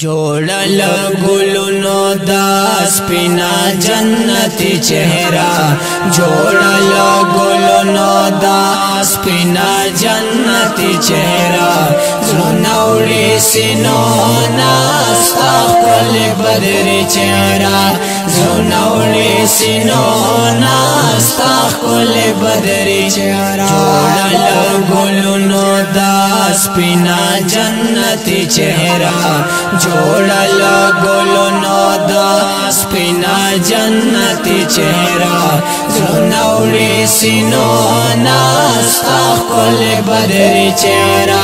जोड़ल गुलनो दा स्पिना जन्नती चेहरा, जोड़ल गुलनो दा स्पिना जन्नती चेहरा, जुनौड़ी सिनो नास्ता कुल बदरी चेहरा, जुनौड़ी सिनो नास्ता कुल बदरी चेहरा, जोड़ल गुलनो दा स्पिना जन्नती चेहरा, जोड़ल गुलनो दा स्पिना जन्नती चेहरा, जुनौड़ी सिनो नास्ता कुल बदरी चेहरा,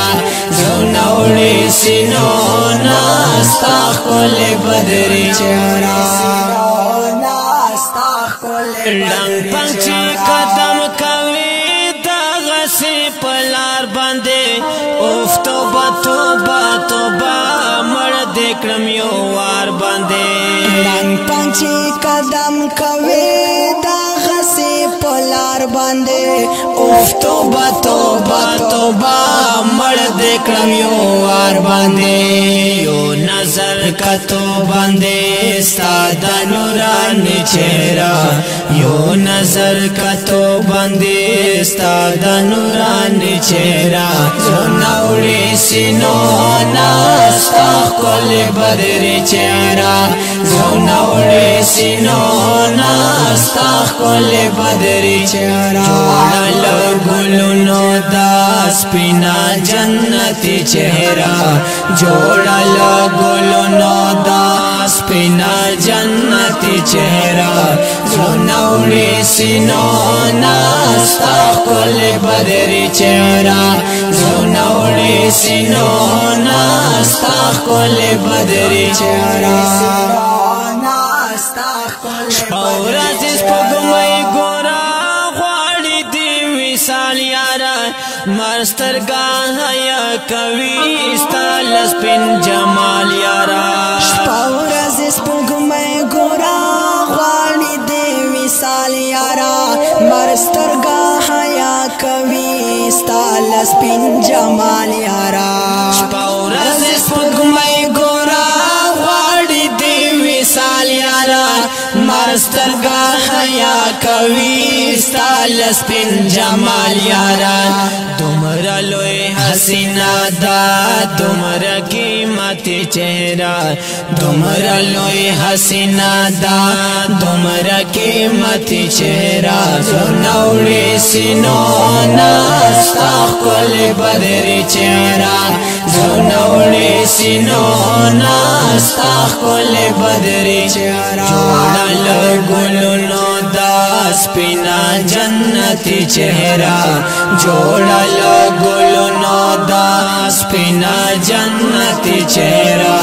जुनौड़ी सिनो नास्ता कुल बदरी चेहरा, रंग पंछी कदम कवी दागसी पलार बंदे, उफ तोबा तोबा तोबा मर देखम यो वार बंदे, रंग पंछी कदम कवी दागसी पलार बंदे, उफ तोबा तोबा तोबा मर देखम यो वार बंदे, यो नजर का तो बंदे सादा नूरानी चेहरा, यो नजर का तो बंदे सादा नूरानी चेहरा, जुनौड़ी सिनो नास्ता कुल बदरी चेहरा, जुनौड़ी सिनो नास्ता कुल बदरी चेहरा, जोड़ल गुलनो दा स्पिना जन्नती चेहरा, जोड़ल गुलनो दा स्पिना जन्नती चेहरा, जुनौड़ी सिनो नास्ता कुल बदरी चेहरा, जुनौड़ी सिनो नास्ता कुल बदरी चेहरा, शौरा जिस पगमई गोरा ख्वाड़ी दी विशाल यारा, मस्तर गाया कवि स्टालस पिन जमाल यारा, शौरा जिस पगमई गोरा ख्वाड़ी दी विशाल यारा, मस्तर गाया कवि स्टालस पिन जमाल यारा, शौरा जिस पगमई गोरा ख्वाड़ी दी विशाल यारा, मस्तर गाया कवि स्टालस पिन जमाल यारा, तुमरा लोए हसीना दा तुमरा कीमती चेहरा, तुमरा लोए हसीना दा तुमरा कीमती चेहरा, जुनौड़ी सिनो नास्ता कुल बदरी चेहरा, जुनौड़ी सिनो नास्ता कुल बदरी चेहरा, जोड़ल गुलनो दा स्पिना जन्नती चेहरा, जोड़ल गुलनो दा स्पिना जन्नती चेहरा,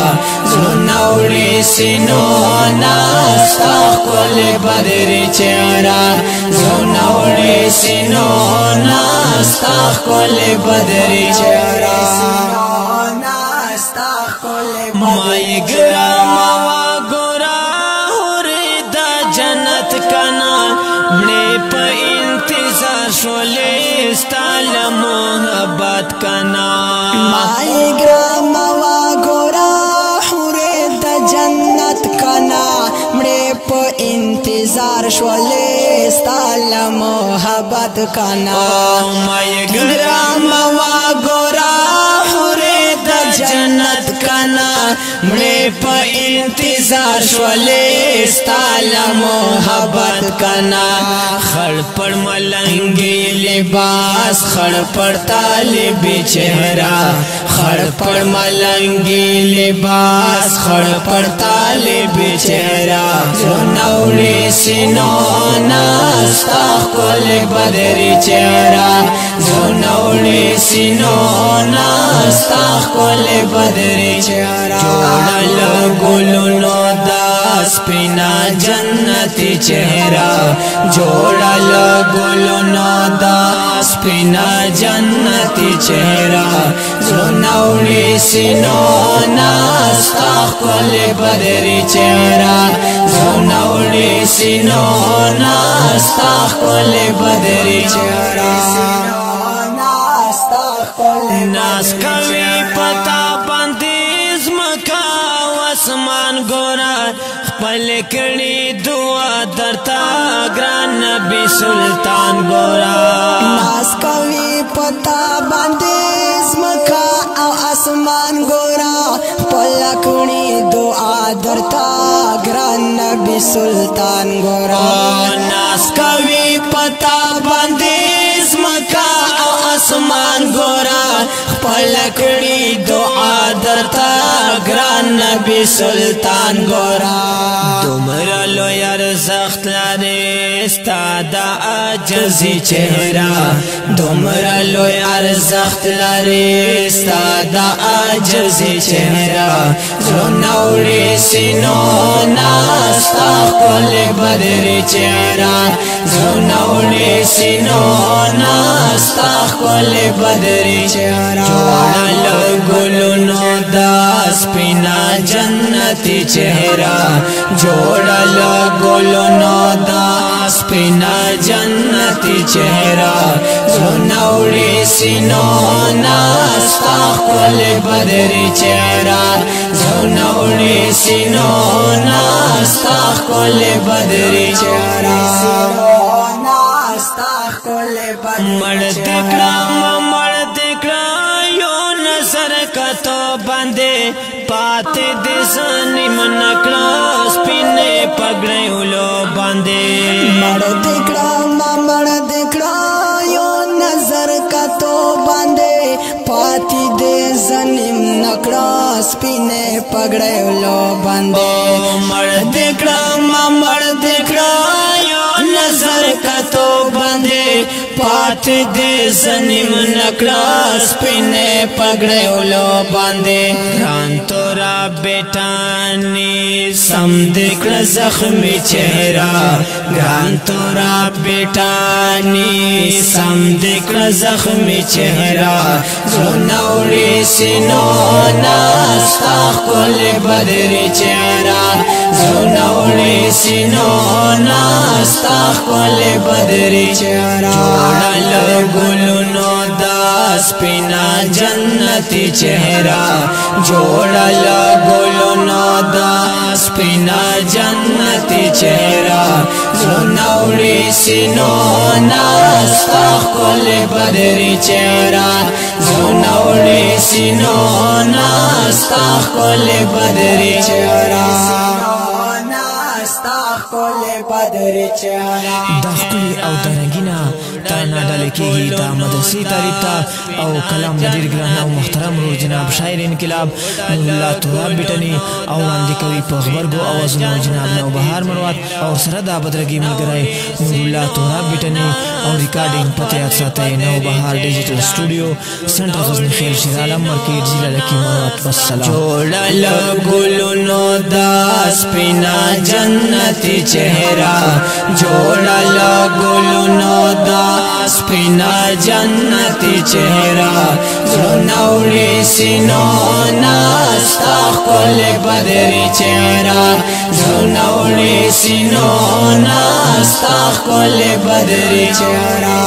जुनौड़ी सिनो नास्ता कुल बदरी चेहरा, जुनौड़ी सिनो नास्ता कुल बदरी चेहरा, माई ग्रामवा गोरा होरे दा जन्नत कना, मने पे इंतजार शोले स्टाल मोहब्बत कना, माई ग्रामवा गोरा होरे दा जन्नत कना, मने पे इंतजार शोले स्टाल मोहब्बत कना, माई ग्रामवा गोरा होरे दा जन्नत कना, मने पे इंतजार शोले स्टाल मोहब्बत कना, खड़ पर मलंगी लिबास खड़ पर तालिबी चेहरा, खड़ पर मलंगी लिबास खड़ पर तालिबी चेहरा, जुनौड़ी सिनो नास्ता कुल बदरी चेहरा, जुनौड़ी सिनो नास्ता कुल बदरी चेहरा, जोड़ल गुलनो दा स्पिना जन्नती चेहरा, जोड़ल गुलनो दा स्पिना जन्नती चेहरा, जुनौड़ी सिनो नास्ता कुल बदरी चेहरा, जुनौड़ी सिनो नास्ता कुल बदरी चेहरा, नास कवी पता बंदीज मका اسمان ګورا خپل کړي دعا درتا ګران نبی سلطان ګورا ناس کوي پتا باندې زمکا او اسمان ګورا خپل کړي دعا درتا ګران نبی سلطان ګورا ناس کوي پتا باندې زمکا او اسمان ګورا خپل کړي دعا درتا ګران نبی سلطان ګورا دومره لوی ارزښت لري ستا د عاجزي چهره دومره لوی ارزښت لري ستا د عاجزي چهره زړونه وړي سینو نه ستا ښکلې بدرې چهره زړونه وړي سینو نه ستا ښکلې بدرې چهره جوړه له ګلونو دا سپینا جنتی چهره جوړه له ګلونو دا سپینا جنتی چهره زړونه وړي سینو نه ستا ښکلې بدرې چهره زړونه وړي سینو نه ستا ښکلې بدرې چهره مړ دې کړه یو نظر کتو باندې پاتې دې سنیم نکړه سپینې پګړې ولو باندې مړ دې کړه یو نظر کتو باندې پاتې دې سنیم نکړه سپینې پګړې ولو باندې مړ دې کړه یو نظر کتو باندې پاتې دې سنیم نکړه سپینې پګړې ولو باندې ګران تورا بیٹانی سم دې کړه زخمي چهره ګران تورا بیٹانی سم دې کړه زخمي چهره زړونه وړي سینو نه ستا ښکلې بدرې چهره زړونه وړي سینو نه ستا ښکلې بدرې چهره جوړه له ګلونو دا سپینا جنتی چهره جوړه له ګلونو دا سپینا جنتی چهره زړونه وړي سینو نه ستا ښکلې بدرې چهره زړونه وړي سینو نه ستا ښکلې بدرې چهره دا ښکلي او د رنګینه ترانه ډالې کېږي د مدرسې تعریف ته او کلام د ډېر ګران او محترم ورور جناب شاعر انقلاب نور الله تراب بیټني او وړاندې کوي په غبرګو اوازونو جناب نوبهار مروت او سره د بدرګي ملګری نور الله تراب بیټني او ریکارډینګ پته یاد ساتئ نوبهار ډیجیټل سټوډیو سنټر غزنی خیل شیر عالم مارکیټ ضلع لکی مروت والسلام جوړه له ګلونو دا سپینا جنتی چهره جوړه له ګلونو دا سپینا جنتی چهره زړونه وړي سینو نه ستا ښکلې بدرې چهره زړونه وړي سینو نه ستا ښکلې بدرې چهره